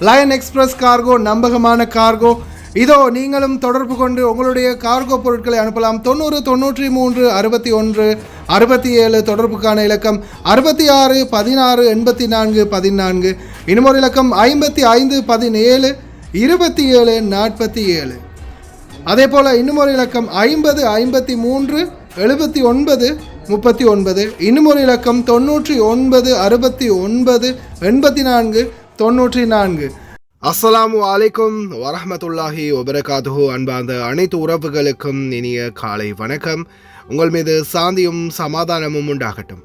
Line express cargo நம்பகமான cargo. இதோ நீங்களும் தொடர்பு கொண்டு உங்களுடைய கார்கோ பொருட்களை அனுப்பலாம். 90 93 61 67 தொடர்புக்கான இலக்கம் 66 16 84 14. இன்னொரு இலக்கம் 55 17 27 47. அதே போல் இன்னுமொரு இலக்கம் 50 53 79 39. இன்னுமொரு இலக்கம் 99 69 84 94. அஸ்ஸலாமு அலைக்கும் வரஹ்மத்துல்லாஹி வபரகாத்துஹு. அன்பார்ந்த அனைத்து உறவுகளுக்கும் இனிய காலை வணக்கம். உங்கள் மீது சாந்தியும் சமாதானமும் உண்டாகட்டும்.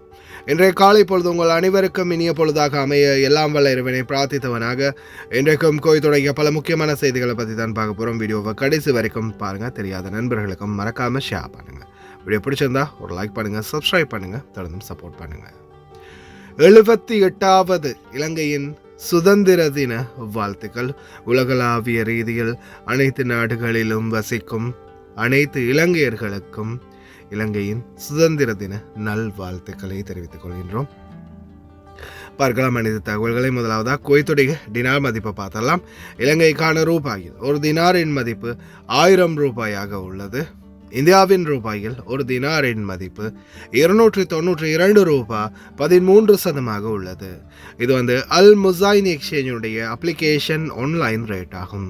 இன்றைய காலை பொழுது உங்கள் அனைவருக்கும் இனிய பொழுதாக அமைய எல்லாம் வல்ல இறைவனை பிரார்த்தித்தவனாக இன்றைக்கும் கோயத்துடைய பல முக்கியமான செய்திகளை பற்றி தான் பார்க்க போகிறோம். வீடியோவை கடைசி வரைக்கும் பாருங்கள். தெரியாத நண்பர்களுக்கும் மறக்காமல் ஷேர் பண்ணுங்கள். வீடியோ பிடிச்சிருந்தா ஒரு லைக் பண்ணுங்கள், சப்ஸ்கிரைப் பண்ணுங்கள், தொடர்ந்து சப்போர்ட் பண்ணுங்கள். 78வது இலங்கையின் சுதந்திர தின வாழ்த்துக்கள். உலகளாவிய ரீதியில் அனைத்து நாடுகளிலும் வசிக்கும் அனைத்து இலங்கையர்களுக்கும் இலங்கையின் சுதந்திர தின நல்வாழ்த்துக்களை தெரிவித்துக் கொள்கின்றோம். பார்க்கலாம் அனைத்து தகவல்களை. முதலாவதாக குவைத்துடைய டினார் மதிப்பை பார்த்தலாம். இலங்கைக்கான ரூபாயில் ஒரு தினாரின் மதிப்பு 1000 ரூபாயாக உள்ளது. இந்தியாவின் ரூபாயில் ஒரு தினாரின் மதிப்பு 292 ரூபாய் 13% உள்ளது. இது அல் முசைன் எக்ஸ்சேஞ்சுடைய அப்ளிகேஷன் ஆன்லைன் ரேட் ஆகும்.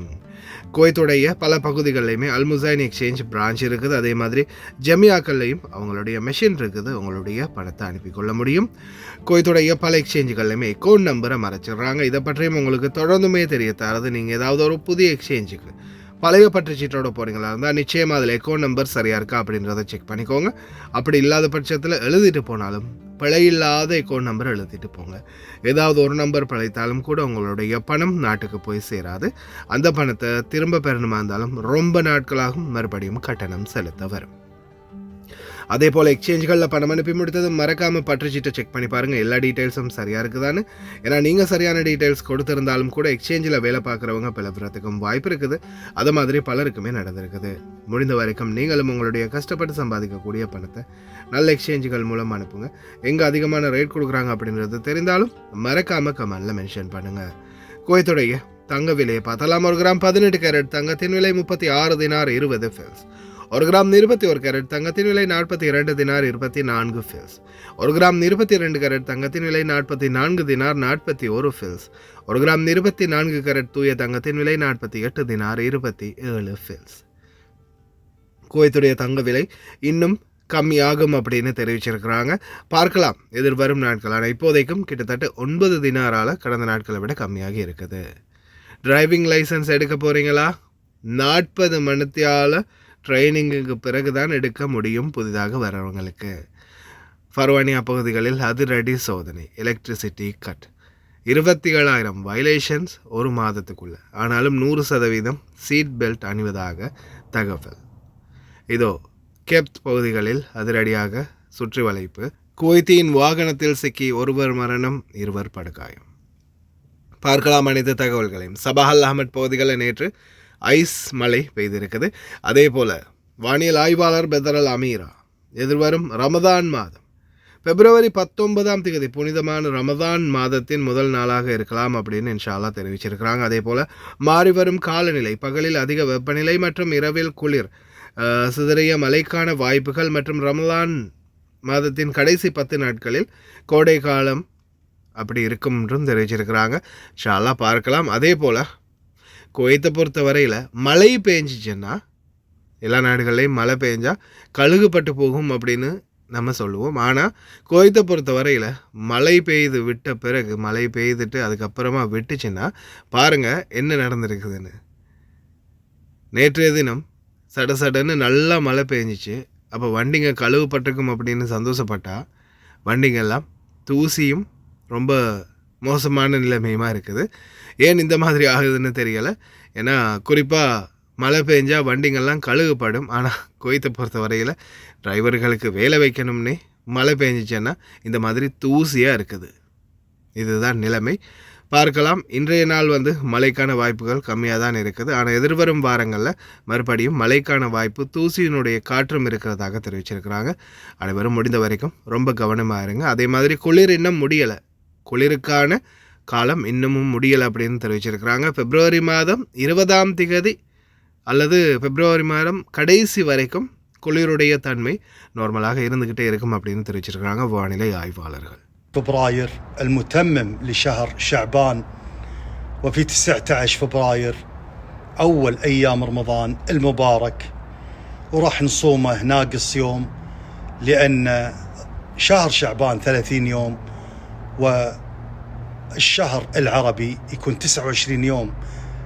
குவைத்துடைய பல பகுதிகளிலுமே அல் முசைன் எக்ஸ்சேஞ்ச் பிரான்ச் இருக்குது. அதே மாதிரி ஜமியாக்கள்லையும் அவங்களுடைய மெஷின் இருக்குது. உங்களுடைய பணத்தை அனுப்பி கொள்ள முடியும். குவைத்துடைய பல எக்ஸ்சேஞ்சுகள்லையுமே அக்கௌண்ட் நம்பரை மறைச்சிடுறாங்க. இதை பற்றியும் உங்களுக்கு தொடர்ந்துமே தெரிய தரது. நீங்கள் ஏதாவது ஒரு புதிய எக்ஸ்சேஞ்சுக்கு பழைய பற்றுச்சீட்டோட போகிறீங்களா இருந்தால் நிச்சயமாக அதில் அக்கௌண்ட் நம்பர் சரியாக இருக்கா அப்படின்றத செக் பண்ணிக்கோங்க. அப்படி இல்லாத பட்சத்தில் எழுதிட்டு போனாலும் பிழை இல்லாத அக்கௌண்ட் நம்பர் எழுதிட்டு போங்க. ஏதாவது ஒரு நம்பர் பிழைத்தாலும் கூட உங்களுடைய பணம் நாட்டுக்கு போய் சேராது. அந்த பணத்தை திரும்ப பெறணுமா இருந்தாலும் ரொம்ப நாட்களாகும் மறுபடியும் கட்டணம் செலுத்த வரும். அதே போல் எக்ஸ்சேஞ்சுகளில் பணம் அனுப்பி முடித்தது மறக்காமல் பற்றுச்சீட்டை செக் பண்ணி பாருங்கள். எல்லா டீட்டெயில்ஸும் சரியாக இருக்குதான்னு. ஏன்னா நீங்கள் சரியான டீட்டெயில்ஸ் கொடுத்துருந்தாலும் கூட எக்ஸ்சேஞ்சில் வேலை பார்க்குறவங்க பிளவுறதுக்கும் வாய்ப்பு இருக்குது. அது மாதிரி பலருக்குமே நடந்திருக்குது. முடிந்த வரைக்கும் நீங்களும் உங்களுடைய கஷ்டப்பட்டு சம்பாதிக்கக்கூடிய பணத்தை நல்ல எக்ஸ்சேஞ்சுகள் மூலம் அனுப்புங்க. எங்கே அதிகமான ரேட் கொடுக்குறாங்க அப்படின்றது தெரிந்தாலும் மறக்காமல் கமெண்டில் மென்ஷன் பண்ணுங்கள். குவைத்துடைய தங்க விலையை பார்த்தலாம். 1 கிராம் 18 கேரட் தங்கத்தின் விலை 36 தினார் 20 ஃபில்ஸ். 1 கிராம் 21 கேரட் தங்கத்தின் விலை 42 தினார் 24 ஃபில்ஸ். 1 கிராம் 22 கேரட் தங்கத்தின் விலை 44 தினார் 41 ஃபில்ஸ். 1 கிராம் 24 கேரட் தூய தங்கத்தின் விலை 48 தினார் 27 ஃபில்ஸ். குவைத்துடைய தங்க விலை இன்னும் கம்மியாகும் அப்படின்னு தெரிவிச்சிருக்கிறாங்க. பார்க்கலாம் எதிர்வரும் நாட்கள். ஆனால் இப்போதைக்கும் கிட்டத்தட்ட 9 தினாரால் கடந்த நாட்களை விட கம்மியாகி இருக்குது. டிரைவிங் லைசன்ஸ் எடுக்க போகிறீங்களா? 40 மணித்தியால ட்ரைனிங்குக்கு பிறகு தான் எடுக்க முடியும் புதிதாக வரவங்களுக்கு. ஃபர்வானியா பகுதிகளில் அதிரடி சோதனை, எலக்ட்ரிசிட்டி கட், 27,000 வயலேஷன்ஸ் ஒரு மாதத்துக்குள்ள. ஆனாலும் 100% சீட் பெல்ட் அணிவதாக தகவல். இதோ கெப்த் பகுதிகளில் அதிரடியாக சுற்றி வளைப்பு. குவைத்தின் வாகனத்தில் சிக்கி 1 மரணம் 2 படுகாயம். பார்க்கலாம் அனைத்து தகவல்களையும். சபாஹல் அஹமத் பகுதிகளில் நேற்று ஐஸ் மழை பெய்திருக்குது. அதே போல் வானியல் ஆய்வாளர் பெதரல் அமீரா எதிர்வரும் ரமதான் மாதம் பிப்ரவரி 19 புனிதமான ரமதான் மாதத்தின் முதல் நாளாக இருக்கலாம் அப்படின்னு இன்ஷா அல்லாஹ் தெரிவிச்சிருக்கிறாங்க. அதே போல் மாறிவரும் காலநிலை, பகலில் அதிக வெப்பநிலை மற்றும் இரவில் குளிர், சிதறிய மழைக்கான வாய்ப்புகள் மற்றும் ரமதான் மாதத்தின் கடைசி 10 நாட்களில் கோடை காலம் அப்படி இருக்கும் என்றும் தெரிவிச்சிருக்கிறாங்க. இன்ஷா அல்லாஹ் பார்க்கலாம். அதே போல் குவைத்தை பொறுத்த வரையில் மழை பெஞ்சிச்சுன்னா, எல்லா நாடுகள்லையும் மழை பெஞ்சால் கழுகுப்பட்டு போகும் அப்படின்னு நம்ம சொல்லுவோம். ஆனால் குவைத்தை பொறுத்த வரையில் மழை பெய்து விட்ட பிறகு, மழை பெய்துட்டு அதுக்கப்புறமா விட்டுச்சுன்னா பாருங்கள் என்ன நடந்திருக்குதுன்னு. நேற்றைய தினம் சடன்னு நல்லா மழை பெஞ்சிச்சு. அப்போ வண்டிங்க கழுவுப்பட்டிருக்கும் அப்படின்னு சந்தோஷப்பட்டா வண்டிங்கெல்லாம் தூசியும் ரொம்ப மோசமான நிலைமையுமா இருக்குது. ஏன் இந்த மாதிரி ஆகுதுன்னு தெரியலை. ஏன்னா குறிப்பாக மழை பெஞ்சால் வண்டிங்கள்லாம் கழுகுப்படும். ஆனால் குவைத்தை பொறுத்த வரையில் டிரைவர்களுக்கு வேலை வைக்கணும்னே மழை பெஞ்சிச்சேன்னா இந்த மாதிரி தூசியாக இருக்குது. இதுதான் நிலைமை. பார்க்கலாம். இன்றைய நாள் மழைக்கான வாய்ப்புகள் கம்மியாக தான் இருக்குது. ஆனால் எதிர்வரும் வாரங்களில் மறுபடியும் மழைக்கான வாய்ப்பு, தூசியினுடைய காற்றும் இருக்கிறதாக தெரிவிச்சிருக்கிறாங்க. அனைவரும் முடிந்த வரைக்கும் ரொம்ப கவனமாக இருங்க. அதே மாதிரி குளிர் இன்னும் முடியலை. குளிருக்கான காலம் இன்னமும் முடியலை அப்படின்னு தெரிவிச்சிருக்கிறாங்க. பிப்ரவரி மாதம் 20ஆம் தேதி அல்லது பிப்ரவரி மாதம் கடைசி வரைக்கும் குளிருடைய தன்மை நார்மலாக இருந்துக்கிட்டே இருக்கும் அப்படின்னு தெரிவிச்சிருக்கிறாங்க வானிலை ஆய்வாளர்கள். فبراير المتمم لشهر شعبان وفي 19 فبراير أول أيام رمضان المبارك وراح نصومه ناقص يوم لأن شهر شعبان 30 يوم والشهر العربي يكون 29 يوم.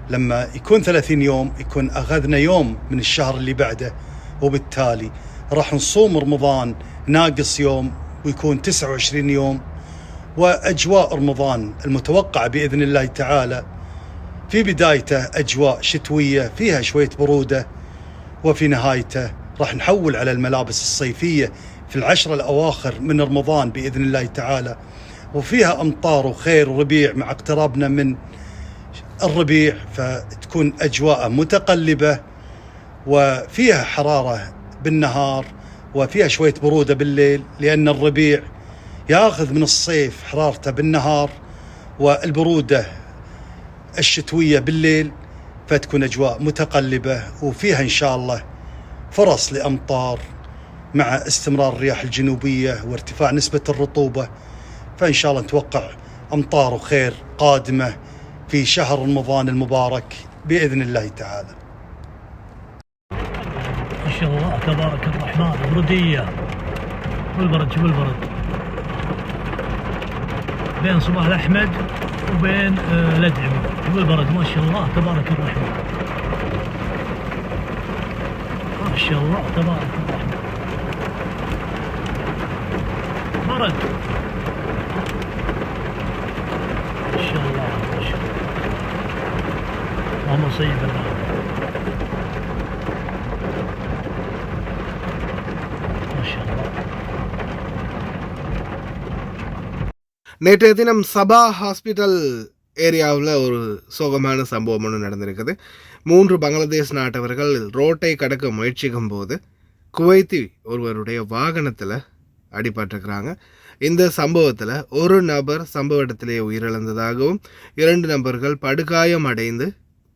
لما يكون 30 يوم يكون أخذنا يوم من الشهر اللي بعده وبالتالي راح نصوم رمضان ناقص يوم ويكون 29 يوم. وأجواء رمضان المتوقعة بإذن الله تعالى في بدايته أجواء شتوية فيها شوية برودة وفي نهايته راح نحول على الملابس الصيفية في العشرة الأواخر من رمضان بإذن الله تعالى وفيها أمطار وخير وربيع مع اقترابنا من الربيع فتكون أجواء متقلبة وفيها حرارة بالنهار وفيها شوية برودة بالليل لأن الربيع ياخذ من الصيف حرارته بالنهار والبرودة الشتوية بالليل فتكون أجواء متقلبة وفيها إن شاء الله فرص لأمطار مع استمرار الرياح الجنوبية وارتفاع نسبة الرطوبة فإن شاء الله نتوقع أمطار وخير قادمة في شهر رمضان المبارك بإذن الله تعالى. ما شاء الله تبارك الرحمن بردية والبرد شوف البرد بين صباح الأحمد وبين الأدعم شوف البرد ما شاء الله تبارك الرحمن ما شاء الله تبارك الرحمن برد ما شاء الله ما شاء الله اللهم صل على ما شاء الله. நேற்றைய தினம் சபா ஹாஸ்பிட்டல் ஏரியாவில் ஒரு சோகமான சம்பவம் ஒன்று நடந்திருக்குது. 3 பங்களாதேஷ் நாட்டவர்கள் ரோட்டை கடக்க முயற்சிக்கும் போது குவைத்தி ஒருவருடைய வாகனத்தில் அடிபட்டிருக்கிறாங்க. இந்த சம்பவத்தில் ஒரு நபர் சம்பவ இடத்திலேயே உயிரிழந்ததாகவும் 2 நபர்கள் படுகாயம் அடைந்து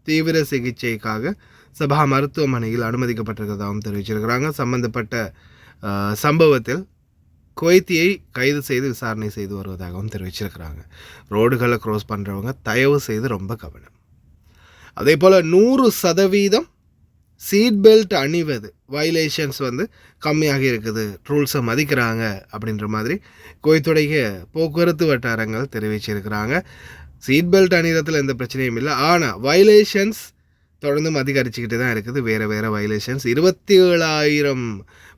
தீவிர சிகிச்சைக்காக சபா மருத்துவமனையில் அனுமதிக்கப்பட்டிருக்கிறதாகவும் தெரிவிச்சிருக்கிறாங்க. சம்பந்தப்பட்ட சம்பவத்தில் குவைத்தியை கைது செய்து விசாரணை செய்து வருவதாகவும் தெரிவிச்சிருக்கிறாங்க. ரோடுகளை க்ராஸ் பண்ணுறவங்க தயவு செய்து ரொம்ப கவனம். அதே போல் 100% சீட் பெல்ட் அணிவது வயலேஷன்ஸ் கம்மியாக இருக்குது, ரூல்ஸை மதிக்கிறாங்க அப்படின்ற மாதிரி குவைத்துடைய போக்குவரத்து வட்டாரங்கள் தெரிவிச்சிருக்கிறாங்க. சீட் பெல்ட் அணிகிறதுல எந்த பிரச்சனையும் இல்லை, ஆனால் வயலேஷன்ஸ் தொடர்ந்தும் அதிகரிச்சுக்கிட்டு தான் இருக்குது. வேறு வேறு வயலேஷன்ஸ் 27,000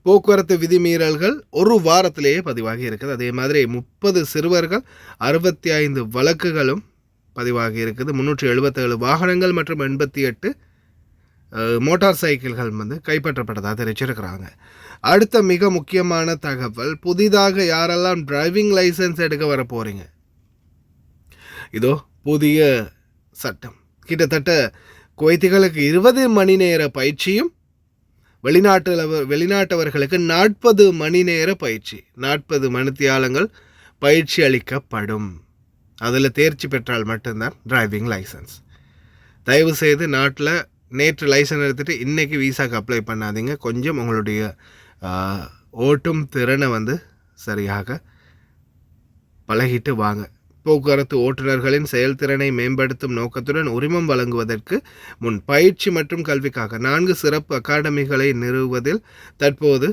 போக்குவரத்து விதிமீறல்கள் ஒரு வாரத்திலேயே பதிவாகி இருக்குது. அதே மாதிரி 30 சிறுவர்கள் 65 வழக்குகளும் பதிவாகி இருக்குது. 377 வாகனங்கள் மற்றும் 88 மோட்டார் சைக்கிள்கள் கைப்பற்றப்பட்டதாக தெரிவிச்சிருக்கிறாங்க. அடுத்த மிக முக்கியமான தகவல், புதிதாக யாரெல்லாம் டிரைவிங் லைசன்ஸ் எடுக்க வர போகிறீங்க, இதோ புதிய சட்டம். கிட்டத்தட்ட குவைத்திகளுக்கு 20 மணி நேர பயிற்சியும் வெளிநாட்டவர்களுக்கு 40 மணி நேர பயிற்சி, 40 மணித்தியாலங்கள் பயிற்சி அளிக்கப்படும். அதில் தேர்ச்சி பெற்றால் மட்டும்தான் டிரைவிங் லைசன்ஸ். தயவு செய்து நாட்டில் நேற்று லைசன்ஸ் எடுத்துகிட்டு இன்றைக்கி வீசாக்கு அப்ளை பண்ணாதீங்க. கொஞ்சம் உங்களுடைய ஓட்டும் திறனை சரியாக பழகிட்டு வாங்க. போக்குவரத்து ஓட்டுநர்களின் செயல்திறனை மேம்படுத்தும் நோக்கத்துடன் உரிமம் வழங்குவதற்கு முன் பயிற்சி மற்றும் கல்விக்காக 4 சிறப்பு அகாடமிகளை நிறுவுவதில் தற்போது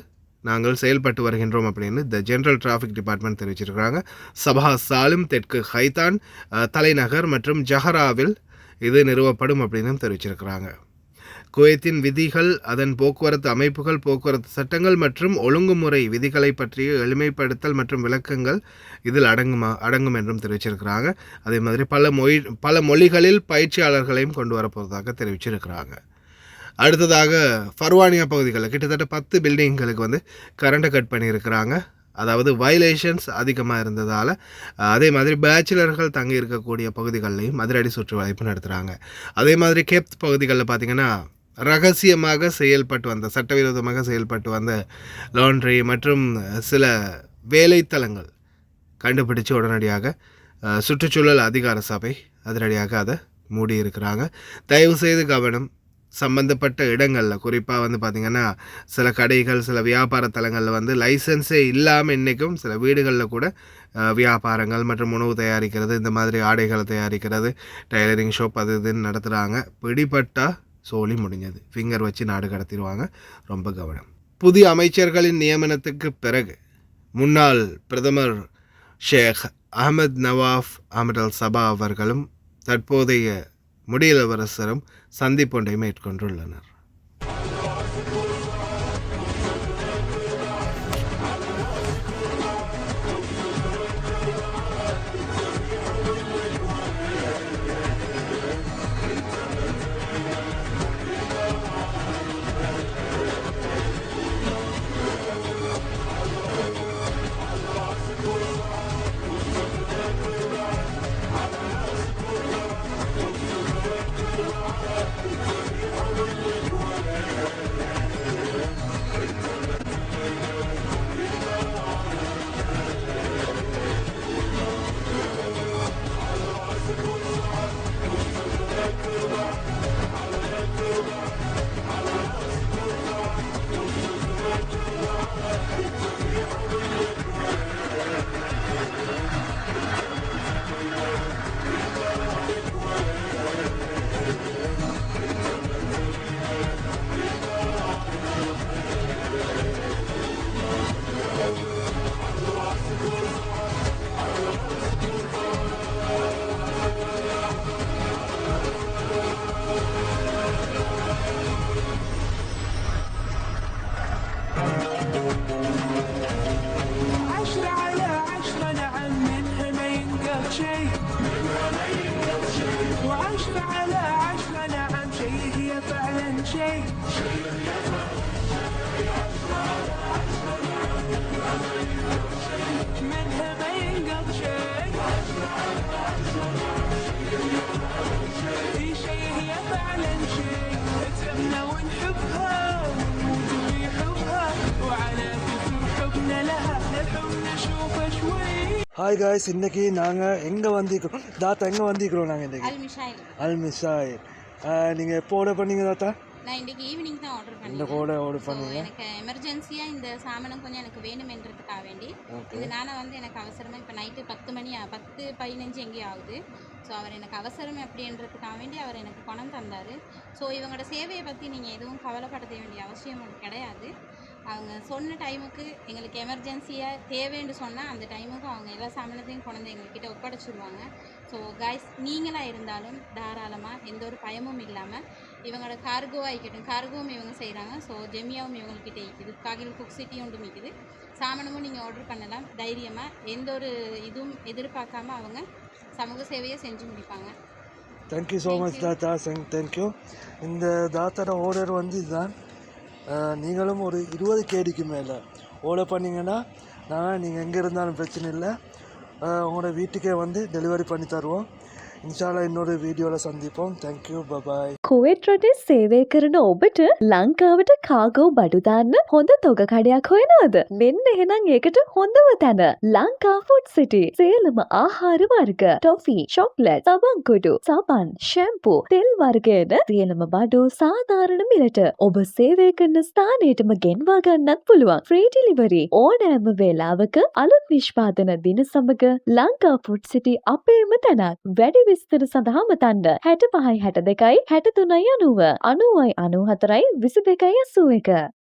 நாங்கள் செயல்பட்டு வருகின்றோம் அப்படின்னு த ஜென்ரல் டிராஃபிக் டிபார்ட்மெண்ட் தெரிவிச்சிருக்கிறாங்க. சபா சாலிம், தெற்கு ஹைதான் தலைநகர் மற்றும் ஜஹராவில் இது நிறுவப்படும் அப்படின்னு தெரிவிச்சிருக்கிறாங்க. குவைத்தின் விதிகள், அதன் போக்குவரத்து அமைப்புகள், போக்குவரத்து சட்டங்கள் மற்றும் ஒழுங்குமுறை விதிகளை பற்றிய எளிமைப்படுத்தல் மற்றும் விளக்கங்கள் இதில் அடங்கும் என்றும் தெரிவிச்சிருக்கிறாங்க. அதே மாதிரி பல மொழிகளில் பயிற்சியாளர்களையும் கொண்டு வரப்போவதாக தெரிவிச்சிருக்கிறாங்க. அடுத்ததாக ஃபர்வானியா பகுதிகளில் கிட்டத்தட்ட 10 பில்டிங்களுக்கு கரண்ட்டை கட் பண்ணியிருக்கிறாங்க. அதாவது வயலேஷன்ஸ் அதிகமாக இருந்ததால். அதே மாதிரி பேச்சுலர்கள் தங்கி இருக்கக்கூடிய பகுதிகளிலையும் அதிரடி சுற்றுவளைப்பு நடத்துகிறாங்க. அதே மாதிரி கேப்த் பகுதிகளில் பார்த்திங்கன்னா ரகசியமாக சட்டவிரோதமாக செயல்பட்டு வந்த லாண்ட்ரி மற்றும் சில வேலைத்தலங்கள் கண்டுபிடிச்சு உடனடியாக சுற்றுச்சூழல் அதிகார சபை அதிரடியாக அதை மூடி இருக்கிறாங்க. தயவு செய்து கவனம், சம்பந்தப்பட்ட இடங்களில் குறிப்பாக வந்து பார்த்திங்கன்னா சில கடைகள் சில வியாபார தலங்களில் வந்து லைசன்ஸே இல்லாமல் இன்றைக்கும் சில வீடுகளில் கூட வியாபாரங்கள் மற்றும் உணவு தயாரிக்கிறது, இந்த மாதிரி ஆடைகளை தயாரிக்கிறது, டைலரிங் ஷாப் அது இதுன்னு நடத்துகிறாங்க. பிடிபட்டா சோலி முடிஞ்சது, ஃபிங்கர் வச்சு நாடு கடத்திடுவாங்க. ரொம்ப கவனம். புதிய அமைச்சர்களின் நியமனத்துக்கு பிறகு முன்னாள் பிரதமர் ஷேக் அஹமத் நவாஃப் அஹமத் அல் சபா அவர்களும் தற்போதைய முடியலரசரும் சந்திப்பொன்றை மேற்கொண்டுள்ளனர். ஹாய் காய்ஸ், இன்றைக்கி நாங்கள் எங்கே வந்திருக்கிறோம் தாத்தா? எங்கே வந்திருக்கிறோம் நாங்கள் இன்றைக்கி? அல்மிஷாயில். நீங்கள் எப்போ ஆர்டர் பண்ணீங்க தாத்தா? நான் இன்றைக்கி ஈவினிங் தான் ஆர்டர் பண்ணேன். இந்த கூட ஆர்டர் பண்ணீங்க? எனக்கு எமர்ஜென்சியாக இந்த சாமானம் கொஞ்சம் எனக்கு வேணுமென்றதுக்காக வேண்டி இதனால் வந்து எனக்கு அவசரமாக இப்போ நைட்டு 10:15 எங்கேயும் ஆகுது. ஸோ அவர் எனக்கு அவசரம் அப்படின்றதுக்காக வேண்டி அவர் எனக்கு பணம் தந்தார். ஸோ இவங்களோட சேவையை பற்றி நீங்கள் எதுவும் கவலைப்பட வேண்டிய அவசியம் கிடையாது. அவங்க சொன்ன டைமுக்கு எங்களுக்கு எமர்ஜென்சியாக தேவைன்னு சொன்னால் அந்த டைமுக்கு அவங்க எல்லா சாமானத்தையும் கொண்டு எங்கள்கிட்ட ஒப்படைச்சிடுவாங்க. ஸோ காய்ஸ், நீங்களாக இருந்தாலும் தாராளமாக எந்த ஒரு பயமும் இல்லாமல் இவங்களோட கார்கோவாக இருக்கட்டும், கார்கோவும் இவங்க செய்கிறாங்க. ஸோ ஜெமியாவும் இவங்கள்கிட்ட இருக்குது, காகில் குக் சிட்டி ஒன்றும் இருக்குது. சாமானமும் நீங்கள் ஆர்டர் பண்ணலாம் தைரியமாக, எந்த ஒரு இதுவும் எதிர்பார்க்காம அவங்க சமூக சேவையை செஞ்சு முடிப்பாங்க. தேங்க்யூ ஸோ மச் தாத்தா, தேங்க்யூ. இந்த தாத்தாவோட ஆர்டர் வந்து இதுதான். நீங்களும் ஒரு 20 கேடிக்கு மேலே ஆர்டர் பண்ணிங்கன்னா நீங்கள் எங்கே இருந்தாலும் பிரச்சனை இல்லை, உங்களோட வீட்டுக்கே வந்து டெலிவரி பண்ணி தருவோம். ඉන්ෂාල්ලා இன்னொரு වීඩියෝවල සම්දීපොම්. Thank you, bye bye. Kuwait රටේ සේවය කරන ඔබට ලංකාවට කාගෝ බඩු දාන්න හොඳ තොග කඩයක් හොයනවද? මෙන්න එහෙනම් ඒකට හොඳම තැන ලංකා ෆුඩ් සිටි. සියලුම ආහාර වර්ග, ටොෆි, චොක්ලට්, සබන්කොඩු, සබන්, ෂැම්පූ, තෙල් වර්ගයන සියලුම බඩු සාධාරණ මිලට ඔබ සේවය කරන ස්ථානයටම ගෙන්වා ගන්නත් පුළුවන්. ෆ්‍රී ඩිලිවරි ඕනෑම වේලාවක අලුත් නිෂ්පාදන දින සමග ලංකා ෆුඩ් සිටි අපේම තැනක්. වැඩි විස්තර සඳහා මතන්න 65 62 63 90 90 94 22 81.